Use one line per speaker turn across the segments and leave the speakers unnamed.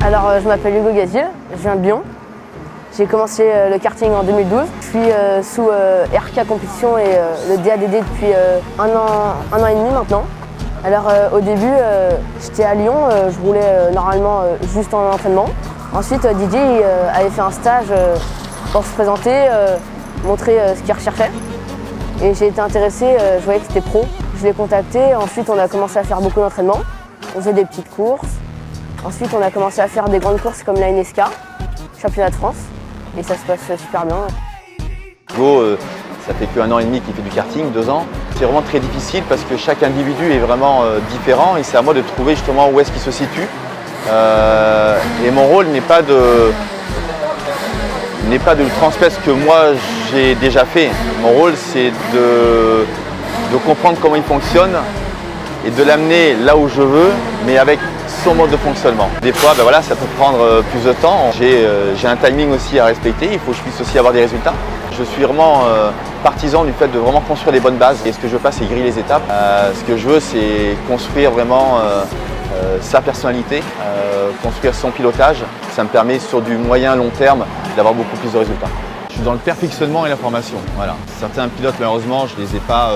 Alors, je m'appelle Hugo Gazier, je viens de Lyon. J'ai commencé le karting en 2012. Je suis sous RK Compétition et le DADD depuis un an et demi maintenant. Alors au début, j'étais à Lyon, je roulais normalement juste en entraînement. Ensuite, Didier avait fait un stage pour se présenter, montrer ce qu'il recherchait. Et j'ai été intéressé, je voyais que c'était pro. Je l'ai contacté, ensuite on a commencé à faire beaucoup d'entraînement. On faisait des petites courses. Ensuite, on a commencé à faire des grandes courses comme la NSK, championnat de France. Et ça se passe super bien.
Hugo, ça fait qu'un an et demi qu'il fait du karting, 2 ans. C'est vraiment très difficile parce que chaque individu est vraiment différent et c'est à moi de trouver justement où est-ce qu'il se situe. Et mon rôle n'est pas de lui transmettre ce que moi j'ai déjà fait. Mon rôle c'est de comprendre comment il fonctionne et de l'amener là où je veux, mais avec son mode de fonctionnement. Des fois, voilà, ça peut prendre plus de temps. J'ai un timing aussi à respecter, il faut que je puisse aussi avoir des résultats. Je suis vraiment partisan du fait de vraiment construire des bonnes bases. Et ce que je veux pas, c'est griller les étapes. Ce que je veux, c'est construire vraiment sa personnalité, construire son pilotage. Ça me permet sur du moyen long terme d'avoir beaucoup plus de résultats. Je suis dans le perfectionnement et la formation. Voilà. Certains pilotes, malheureusement, je ne les ai pas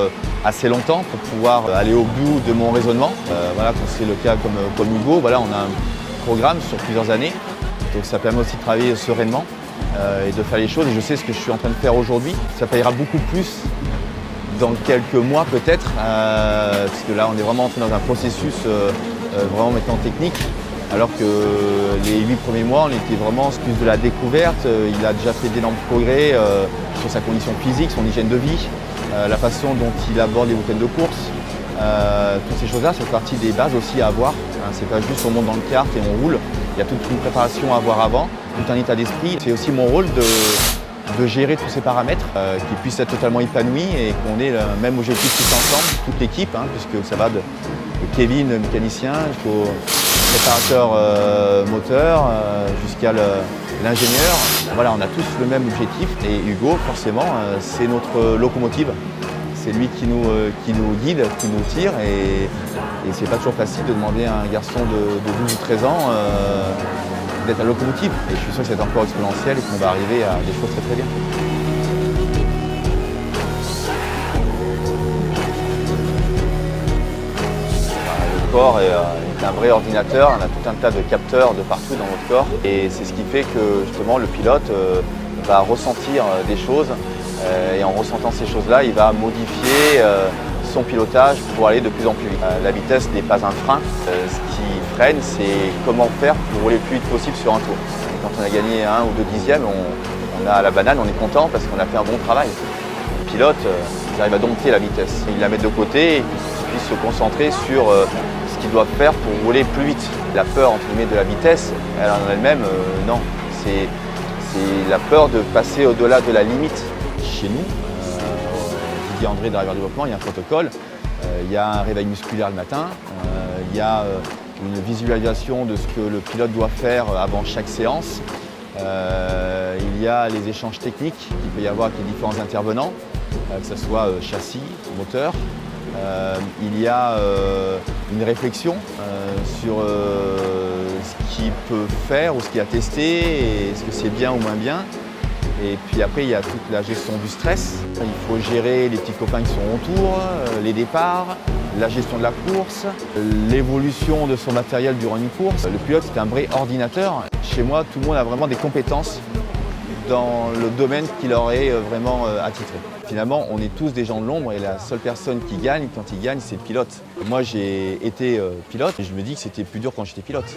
assez longtemps pour pouvoir aller au bout de mon raisonnement. Voilà, quand c'est le cas comme Hugo, voilà, on a un programme sur plusieurs années. Donc ça permet aussi de travailler sereinement et de faire les choses. Et je sais ce que je suis en train de faire aujourd'hui. Ça payera beaucoup plus dans quelques mois peut-être, puisque là, on est vraiment entré dans un processus vraiment maintenant technique. Alors que les 8 premiers mois, on était vraiment plus de la découverte. Il a déjà fait d'énormes progrès sur sa condition physique, son hygiène de vie, la façon dont il aborde les week-ends de course. Toutes ces choses-là, c'est partie des bases aussi à avoir. C'est pas juste on monte dans le kart et on roule. Il y a toute une préparation à avoir avant, tout un état d'esprit. C'est aussi mon rôle de gérer tous ces paramètres, qu'ils puissent être totalement épanouis et qu'on ait le même objectif tous ensemble, toute l'équipe, puisque ça va de Kevin, le mécanicien, jusqu'au préparateur moteur, jusqu'à l'ingénieur. Voilà, on a tous le même objectif et Hugo, forcément, c'est notre locomotive. C'est lui qui nous guide, qui nous tire et c'est pas toujours facile de demander à un garçon de 12 ou 13 ans d'être la locomotive. Et je suis sûr que c'est encore exponentiel et qu'on va arriver à des choses très très bien. Le corps est un vrai ordinateur, on a tout un tas de capteurs de partout dans notre corps et c'est ce qui fait que justement le pilote va ressentir des choses et en ressentant ces choses-là, il va modifier son pilotage pour aller de plus en plus vite. La vitesse n'est pas un frein, ce qui freine c'est comment faire pour rouler le plus vite possible sur un tour. Et quand on a gagné 1 ou 2 dixièmes, on a la banane, on est content parce qu'on a fait un bon travail. Le pilote, il arrive à dompter la vitesse, il la met de côté et qu'il puisse se concentrer sur ce qu'il doit faire pour rouler plus vite. La peur entre guillemets de la vitesse, elle en elle-même, non. C'est la peur de passer au-delà de la limite. Chez nous, Didier André Driver Développement, il y a un protocole, il y a un réveil musculaire le matin, il y a une visualisation de ce que le pilote doit faire avant chaque séance. Il y a les échanges techniques qu'il peut y avoir avec les différents intervenants, que ce soit châssis, moteur. Il y a une réflexion sur ce qu'il peut faire ou ce qu'il a testé, et est-ce que c'est bien ou moins bien. Et puis après, il y a toute la gestion du stress. Il faut gérer les petits copains qui sont autour, les départs, la gestion de la course, l'évolution de son matériel durant une course. Le pilote, c'est un vrai ordinateur. Chez moi, tout le monde a vraiment des compétences dans le domaine qui leur est vraiment attitré. Finalement, on est tous des gens de l'ombre et la seule personne qui gagne, quand il gagne, c'est le pilote. Moi, j'ai été pilote et je me dis que c'était plus dur quand j'étais pilote.